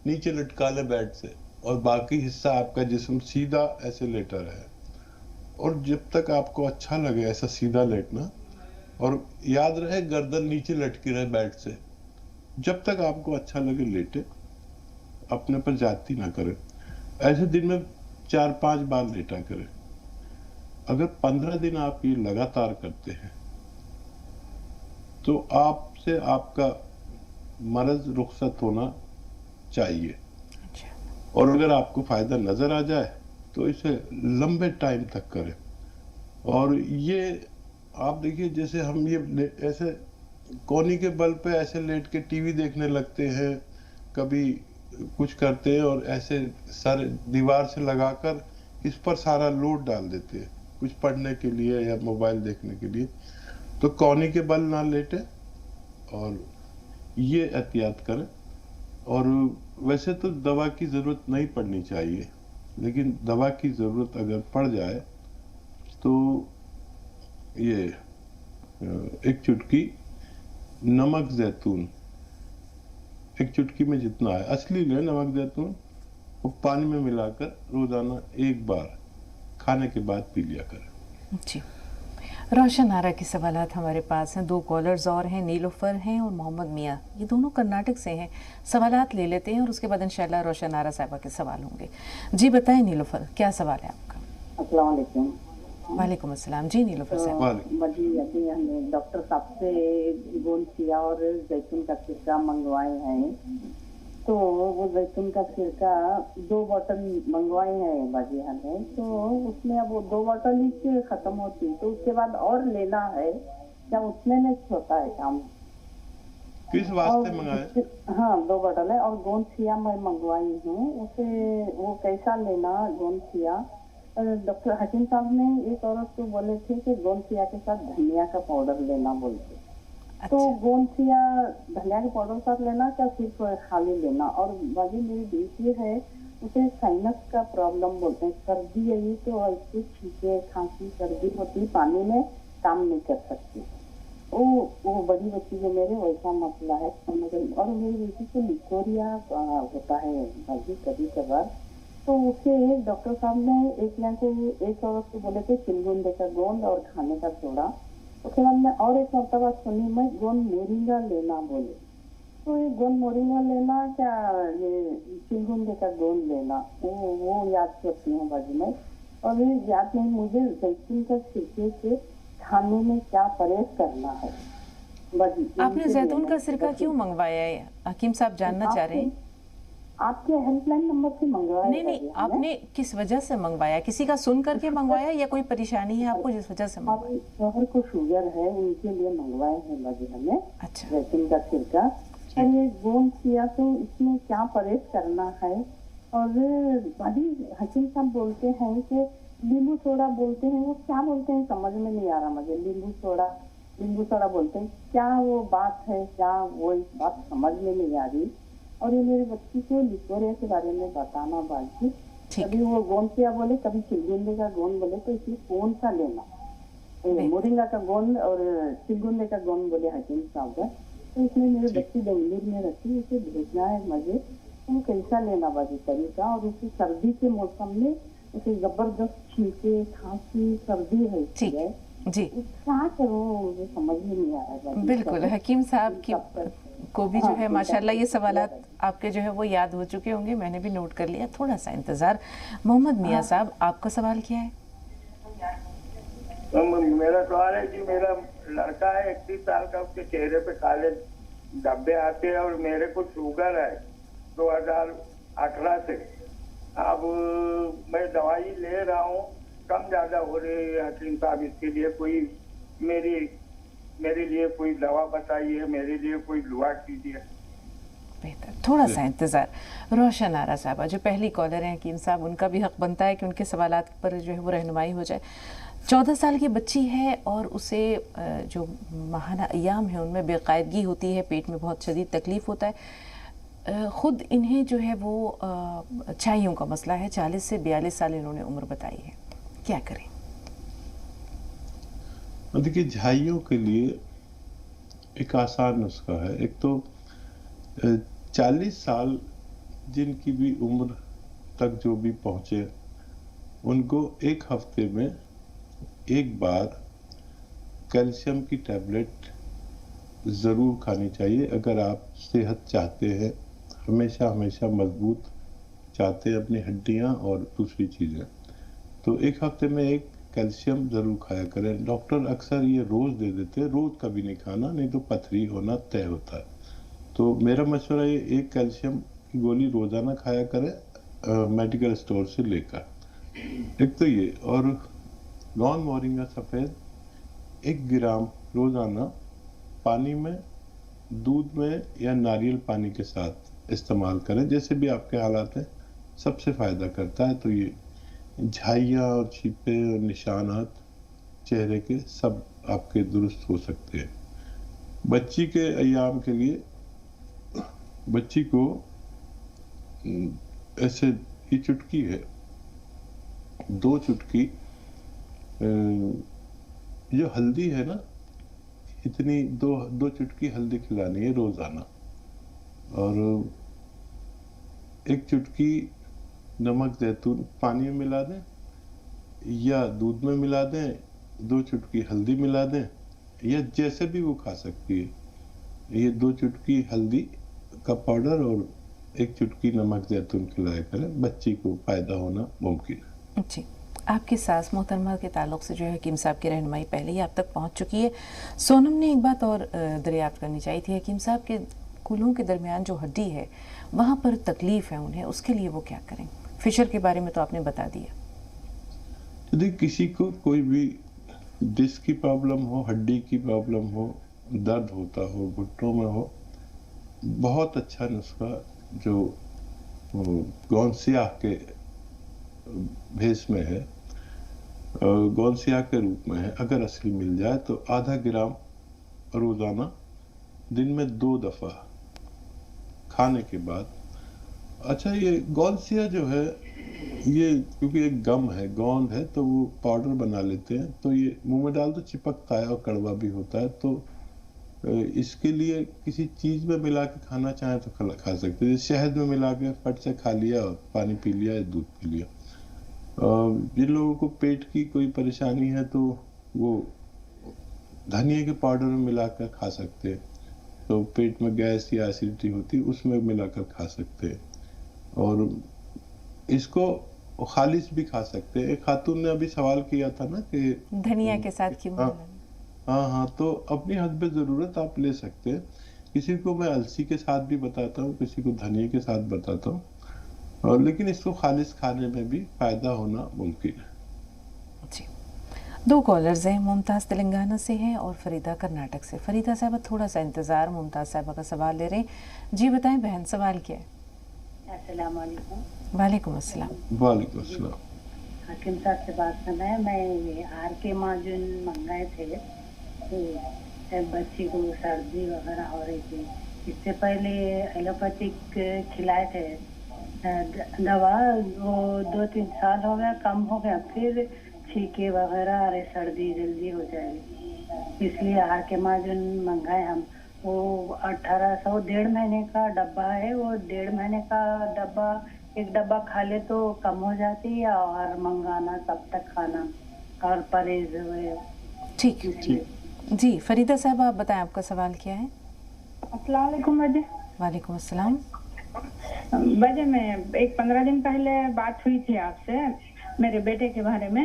نیچے لٹکا لیں بیڈ سے, اور باقی حصہ آپ کا جسم سیدھا ایسے لیٹا رہے. اور جب تک آپ کو اچھا لگے ایسا سیدھا لیٹنا, اور یاد رہے گردن نیچے لٹکی رہے بیڈ سے, جب تک آپ کو اچھا لگے لیٹے. अपने पर जाती ना करें। ऐसे दिन में 4-5 बार लेटा करें। अगर 15 दिन आप ये लगातार करते हैं तो आपसे आपका मर्ज रुखसत होना चाहिए। और अगर आपको फायदा नजर आ जाए तो इसे लंबे टाइम तक करें। और ये आप देखिए, जैसे हम ये ऐसे कोनी के बल पे ऐसे लेट के टीवी देखने लगते हैं, कभी कुछ करते हैं और ऐसे सर दीवार से लगाकर इस पर सारा लोड डाल देते हैं कुछ पढ़ने के लिए या मोबाइल देखने के लिए। तो कोनी के बल ना लेटे और ये एहतियात करें। और वैसे तो दवा की ज़रूरत नहीं पड़नी चाहिए, लेकिन दवा की ज़रूरत अगर पड़ जाए तो ये एक चुटकी नमक जैतून, एक चुटकी में जितना है असली ले नमक जैतून, वो पानी में मिलाकर रोजाना एक बार खाने के बाद पी लिया करें। जी, रोशन आरा के सवालात हमारे पास हैं। 2 कॉलर्स और हैं, नीलोफर हैं और मोहम्मद मियाँ, ये दोनों कर्नाटक से हैं। सवालात ले लेते हैं और उसके बाद इंशाल्लाह रोशन आरा साहिबा के सवाल होंगे। जी बताएं नीलोफर, क्या सवाल है आपका? अस्सलाम वालेकुम। वालेकुम अस्सलाम। जी नीलोफर साहब। जी अभी हमने डॉक्टर साहब से गोंसिया और जैतून का सिरका मंगवाए हैं, तो वो जैतून का सिरका 2 बोतल मंगवाए हैं बाजी हमें, तो उसमें अब वो 2 बोतल ही खत्म होती तो उसके बाद और लेना है क्या? उसमें नहीं होता है काम? किस वास्ते मंगाए? हाँ 2 बोतल है। और गोंसिया मैं मंगवाई हूँ, उसे वो कैसा लेना गोंसिया? डॉक्टर हकीम साहब ने एक औरत को बोले थे कि गोंसिया के साथ धनिया का पाउडर लेना बोलते। अच्छा। तो गोंसिया धनिया के पाउडर साथ लेना क्या सिर्फ खाली लेना? और बाकी मेरी बेटी है, उसे साइनस का प्रॉब्लम बोलते हैं, सर्दी है ये, तो ऐसे छींके खांसी सर्दी होती, पानी में काम नहीं कर सकती। वो बड़ी बच्ची जो मेरे वैसा मसला है। और मेरी बेटी को लिकोरिया होता है बाकी कभी कभार, तो उसे डॉक्टर साहब ने एक औरत को बोले थे चिलगुंडे का गोंद और खाने का सोडा। उसके बाद में और एक मरतबा सुनी मैं गोंद मोरिंगा लेना बोले, तो ये गोंद मोरिंगा लेना क्या ये चिलगुंडे का गोंद लेना? वो याद करती हूँ बाजू में। और ये याद नहीं मुझे जैतून का सिरके से खाने में क्या परहेज करना है बाजी। आपने जैतून का सिरका क्यों मंगवाया है? हकीम साहब जानना चाह रहे हैं। आपके हेल्पलाइन नंबर से मंगवाया? नहीं, आपने किस वजह से मंगवाया? किसी का सुन करके मंगवाया या कोई परेशानी है आपको जिस वजह से मंगवाया? शोहर को शुगर है, उनके लिए मंगवाए हैं बाजी हमने। अच्छा। जैतून का सिरका। और ये गोंद किया तो इसमें क्या परहेज करना है? और बाजी हकीम साहब बोलते हैं कि नींबू सोडा बोलते हैं, वो क्या बोलते हैं समझ में नहीं आ रहा मुझे। नींबू सोडा बोलते हैं, क्या वो बात है? क्या वो इस बात समझ में नहीं आ रही। और ये मेरी बच्ची को लिकोरिया के बारे में बताना बाजी। कभी वो गोंसिया बोले, कभी चिलगुंडे का गोंद बोले, तो इसमें कौन सा लेना? मोरिंगा का गोंद और चिलगुंडे का गोंद बोले हकीम साहब का। तो इसमें मेरी बच्ची बेंगलुरु में रहती है, उसे भेजना है मुझे, तो कैसा लेना बाजी तरीका? और उसे सर्दी के मौसम में उसे जबरदस्त छींके खांसी सर्दी है जी, क्या करूँ मुझे समझ में नहीं आ रहा है। बिल्कुल, हकीम साहब की को भी जो है माशाल्लाह ये सवालात आपके जो है वो याद हो चुके होंगे, मैंने भी नोट कर लिया। थोड़ा सा इंतजार। मोहम्मद मियाँ साहब, आपका सवाल क्या है? मेरा सवाल है कि मेरा लड़का है 31 साल का, उसके चेहरे पे काले धब्बे आते हैं और मेरे को शुगर है 2018 से। अब मैं दवाई ले रहा हूँ, कम ज्यादा हो रही है। हकीम साहब इसके लिए कोई मेरे लिए कोई दवा बताइए, मेरे लिए कोई दुआ कीजिए। बेहतर, थोड़ा सा इंतजार। रोशन आरा साहबा जो पहली कॉलर हैं हकीम साहब, उनका भी हक बनता है कि उनके सवालात पर जो है वो रहनुमाई हो जाए। 14 साल की बच्ची है और उसे जो माहाना अयाम है उनमें बेकायदगी होती है, पेट में बहुत शदीद तकलीफ होता है। खुद इन्हें जो है वो छाइयों का मसला है, 40 से 42 साल इन्होंने उम्र बताई है, क्या करें? देखिए, झाइयों के लिए एक आसान नुस्खा है। एक तो 40 साल जिनकी भी उम्र तक जो भी पहुंचे, उनको एक हफ्ते में एक बार कैल्शियम की टैबलेट ज़रूर खानी चाहिए अगर आप सेहत चाहते हैं। ہمیشہ ہمیشہ مضبوط چاہتے ہیں اپنی ہڈیاں اور دوسری چیزیں، تو ایک ہفتے میں ایک کیلشیم ضرور کھایا کریں. ڈاکٹر اکثر یہ روز دے دیتے ہیں، روز کبھی نہیں کھانا، نہیں تو پتھری ہونا طے ہوتا ہے. تو میرا مشورہ یہ ایک کیلشیم کی گولی روزانہ کھایا کرے میڈیکل اسٹور سے لے کر. ایک تو یہ، اور گون مورنگا سفید 1 گرام روزانہ پانی میں، دودھ میں یا ناریل پانی کے ساتھ استعمال کریں، جیسے بھی آپ کے حالات ہیں. سب سے فائدہ کرتا ہے. تو یہ جھائیاں اور چھیپے اور نشانات چہرے کے سب آپ کے درست ہو سکتے ہیں. بچی کے ایام کے لیے بچی کو ایسے یہ چٹکی ہے، 2 چٹکی جو ہلدی ہے نا، اتنی 2 چٹکی ہلدی کھلانی ہے روزانہ، اور 1 چٹکی نمک زیتون پانی میں ملا دیں یا دودھ میں ملا دیں، 2 چٹکی ہلدی ملا دیں، یا جیسے بھی وہ کھا سکتی ہے. یہ 2 چٹکی ہلدی کا پاؤڈر اور 1 چٹکی نمک زیتون کھلایا کریں، بچی کو فائدہ ہونا ممکن ہے. جی، آپ کی ساس محترمہ کے تعلق سے جو ہے حکیم صاحب کی رہنمائی پہلے ہی آپ تک پہنچ چکی ہے. سونم نے ایک بات اور دریافت کرنی چاہیے تھی حکیم صاحب کے کولوں کے درمیان جو ہڈی ہے وہاں پر تکلیف ہے انہیں، اس کے لیے وہ کیا کریں؟ فشر کے بارے میں تو آپ نے بتا دیا. کسی کو کوئی بھی ڈسک کی پرابلم ہو، ہڈی کی پرابلم ہو، درد ہوتا ہو گھٹنوں میں ہو، بہت اچھا نسخہ جو گون سیاہ کے بھیس میں ہے، گون سیاہ کے روپ میں ہے، اگر اصلی مل جائے تو ½ گرام روزانہ دن میں 2 دفعہ کھانے کے بعد. اچھا، یہ گون سیاہ جو ہے یہ کیونکہ ایک گم ہے، گوند ہے، تو وہ پاؤڈر بنا لیتے ہیں، تو یہ منہ میں ڈال تو چپکتا ہے اور کڑوا بھی ہوتا ہے. تو اس کے لیے کسی چیز میں ملا کے کھانا چاہیں تو کھا سکتے ہیں. شہد میں ملا کے فٹ سے کھا لیا اور پانی پی لیا یا دودھ پی لیا. جن لوگوں کو پیٹ کی کوئی پریشانی ہے تو وہ دھنیا کے پاؤڈر میں ملا کر کھا سکتے ہیں. تو پیٹ میں گیس یا ایسیڈیٹی ہوتی ہے اس میں ملا کر کھا سکتے ہیں. اور اس کو خالص بھی کھا سکتے ہیں. ایک خاتون نے ابھی سوال کیا تھا نا کہ دھنیا کے ساتھ کیوں؟ ہاں، تو اپنی حسب ضرورت آپ لے سکتے ہیں. کسی کو میں السی کے ساتھ بھی بتاتا ہوں، کسی کو دھنیا کے ساتھ بتاتا ہوں، لیکن اس کو خالص کھانے میں بھی فائدہ ہونا ممکن ہے. جی، 2 کالرز ہیں، ممتاز تلنگانہ سے ہیں اور فریدہ کرناٹک سے. فریدہ صاحبہ تھوڑا سا انتظار، ممتاز صاحبہ کا سوال لے رہے ہیں. جی بتائیں بہن، سوال کیا ہے؟ السلام علیکم. وعلیکم السلام. وعلیکم السلام. حکیم صاحب سے بات کرنا ہے. میں آر کے معجون منگائے تھے، بچی کو سردی وغیرہ ہو رہی تھی. اس سے پہلے ایلوپیتھک کھلائے تھے دوا، وہ 2-3 سال ہو گیا، کم ہو گیا، پھر چھینکے وغیرہ، ارے سردی جلدی ہو جائے گی، اس لیے آر کے معجون منگائے ہم. وہ 1800 1.5 مہینے کا ڈبہ ہے. وہ 1.5 مہینے کا ڈبہ، ایک ڈبہ کھا لے تو کم ہو جاتی ہے، اور منگانا کب تک کھانا اور پرہیز ہوئے. ٹھیک ہے جی. فریدہ صاحبہ آپ بتائیں، آپ کا سوال کیا ہے؟ السلام علیکم بجے. وعلیکم السلام. بجے میں ایک 15 دن پہلے بات ہوئی تھی آپ سے میرے بیٹے کے بارے میں.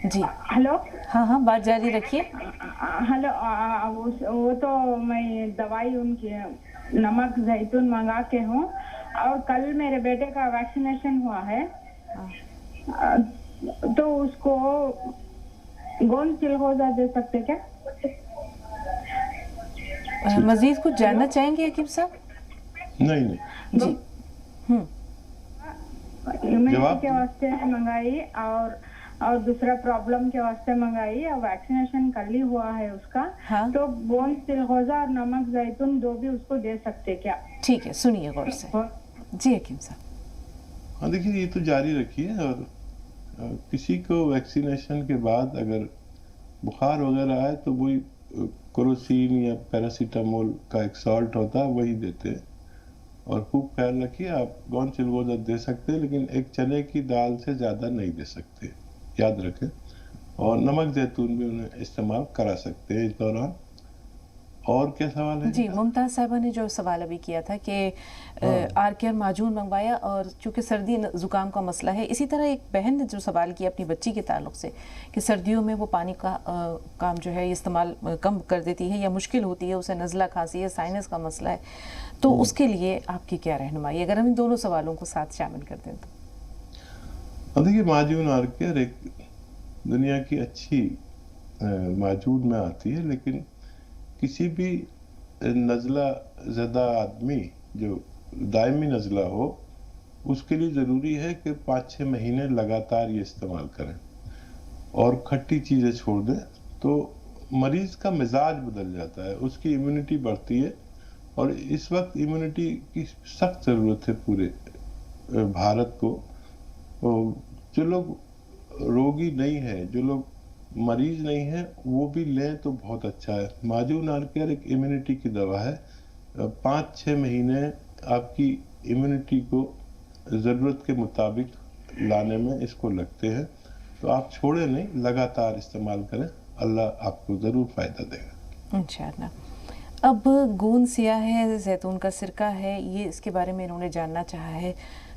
جی ہلو. ہاں بات جاری رکھیے. ہلو. وہ تو میں دوائی ان کی نمک زیتون منگا کے ہوں، اور کل میرے بیٹے کا ویکسینیشن ہوا ہے، تو اس کو گون چلغوزہ دے سکتے کیا؟ مزید کچھ جاننا چاہیں گے حکیم صاحب؟ نہیں جی. امیونٹی کے واسطے منگائی اور دوسرا پرابلم کے واسطے منگائی، اور ویکسینیشن کل ہی ہوا ہے اس کا. تو گون چلغوزہ اور نمک زیتون 2 بھی اس کو دے سکتے کیا؟ ٹھیک ہے، سنیے غور سے. جی حکیم صاحب. ہاں دیکھیے، یہ تو جاری رکھیے. اور کسی کو ویکسینیشن کے بعد اگر بخار وغیرہ آئے تو وہی کروسین یا پیراسیٹامول کا ایک سالٹ ہوتا ہے وہی دیتے. اور خوب خیال رکھیے، آپ گون چلغوزہ دے سکتے لیکن ایک چنے کی دال سے زیادہ نہیں دے سکتے، یاد رکھیں. اور نمک زیتون بھی انہیں استعمال کرا سکتے ہیں اس دوران. اور کیا سوال ہے جی؟ ممتاز صاحبہ نے جو سوال ابھی کیا تھا کہ آر کیئر معجون منگوایا اور چونکہ سردی زکام کا مسئلہ ہے، اسی طرح ایک بہن نے جو سوال کیا اپنی بچی کے تعلق سے کہ سردیوں میں وہ پانی کا کام جو ہے استعمال کم کر دیتی ہے یا مشکل ہوتی ہے، اسے نزلہ کھانسی ہے، سائنس کا مسئلہ ہے، تو اس کے لیے آپ کی کیا رہنمائی؟ اگر ہم ان دونوں سوالوں کو ساتھ شامل کر دیں تو دیکھیے معجون آر کیئر ایک دنیا کی اچھی معجون میں آتی ہے، لیکن کسی بھی نزلہ زدہ آدمی جو دائمی نزلہ ہو اس کے لیے ضروری ہے کہ 5-6 مہینے لگاتار یہ استعمال کریں اور کھٹی چیزیں چھوڑ دیں، تو مریض کا مزاج بدل جاتا ہے، اس کی امیونٹی بڑھتی ہے، اور اس وقت امیونٹی کی سخت ضرورت ہے پورے بھارت کو۔ جو لوگ روگی نہیں ہیں، جو لوگ مریض نہیں ہیں، وہ بھی لیں تو بہت اچھا ہے۔ معجون آر کیئر ایک امیونٹی کی دوا ہے، 5-6 مہینے آپ کی امیونٹی کو ضرورت کے مطابق لانے میں اس کو لگتے ہیں، تو آپ چھوڑیں نہیں، لگاتار استعمال کریں، اللہ آپ کو ضرور فائدہ دے گا انشاءاللہ۔ اب گوند سیاہ ہے، زیتون کا سرکہ ہے، یہ اس کے بارے میں انہوں نے جاننا چاہا ہے۔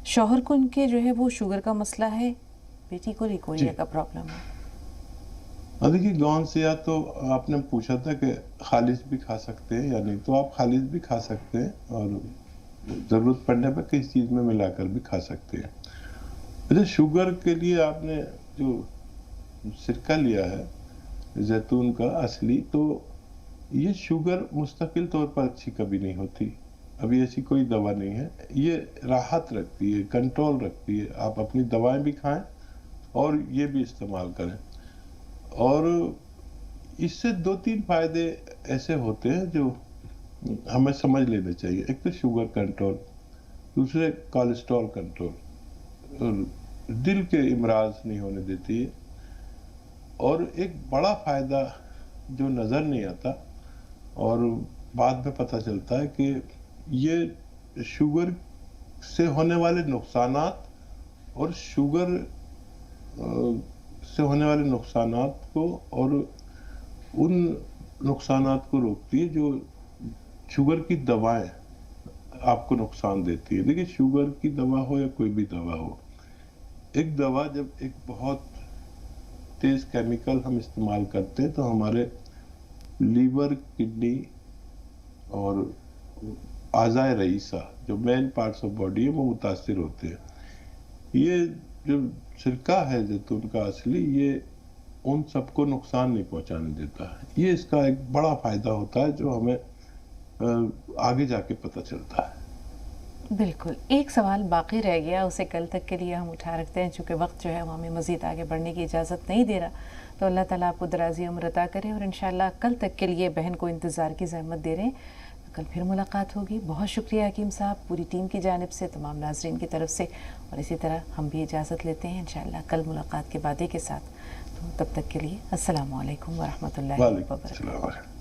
شوہر کو ان کے جو ہے وہ شوگر کا مسئلہ ہے، بیٹی کو لیکوریا کا پرابلم ہے۔ دیکھیے گوند سیاہ تو آپ نے پوچھا تھا کہ خالص بھی کھا سکتے ہیں یا نہیں، تو آپ خالص بھی کھا سکتے ہیں اور ضرورت پڑنے پر کسی چیز میں ملا کر بھی کھا سکتے ہیں۔ اچھا، شوگر کے لیے آپ نے جو سرکہ لیا ہے زیتون کا اصلی، تو یہ شوگر مستقل طور پر اچھی کبھی نہیں ہوتی، ابھی ایسی کوئی دوا نہیں ہے، یہ راحت رکھتی ہے، کنٹرول رکھتی ہے، آپ اپنی دوائیں بھی کھائیں اور یہ بھی استعمال کریں، اور اس سے 2-3 فائدے ایسے ہوتے ہیں جو ہمیں سمجھ لینے چاہیے۔ ایک تو شوگر کنٹرول، دوسرے کولیسٹرول کنٹرول، دل کے امراض نہیں ہونے دیتی ہے، اور ایک بڑا فائدہ جو نظر نہیں آتا اور بعد میں پتہ چلتا ہے کہ یہ شوگر سے ہونے والے نقصانات اور شوگر سے ہونے والے نقصانات کو اور ان نقصانات کو روکتی ہے جو شوگر کی دوائیں آپ کو نقصان دیتی ہے۔ دیکھیے شوگر کی دوا ہو یا کوئی بھی دوا ہو، ایک دوا جب ایک بہت تیز کیمیکل ہم استعمال کرتے ہیں تو ہمارے لیور، کڈنی اور اعضائے رئیسہ جو مین پارٹس آف باڈی ہے وہ متاثر ہوتے ہیں۔ یہ جو سرکہ ہے زیتون کا اصلی، یہ ان سب کو نقصان نہیں پہنچانے دیتا ہے، یہ اس کا ایک بڑا فائدہ ہوتا ہے جو ہمیں آگے جا کے پتہ چلتا ہے۔ بالکل، ایک سوال باقی رہ گیا، اسے کل تک کے لیے ہم اٹھا رکھتے ہیں، چونکہ وقت جو ہے وہ ہمیں مزید آگے بڑھنے کی اجازت نہیں دے رہا، تو اللہ تعالیٰ آپ کو درازی عمر عطا کرے، اور انشاءاللہ کل تک کے لیے بہن کو انتظار کی زحمت دے رہے ہیں، کل پھر ملاقات ہوگی۔ بہت شکریہ حکیم صاحب، پوری ٹیم کی جانب سے، تمام ناظرین کی طرف سے، اور اسی طرح ہم بھی اجازت لیتے ہیں انشاءاللہ کل ملاقات کے وعدے کے ساتھ۔ تو تب تک کے لیے السلام علیکم ورحمۃ اللہ وبرکاتہ۔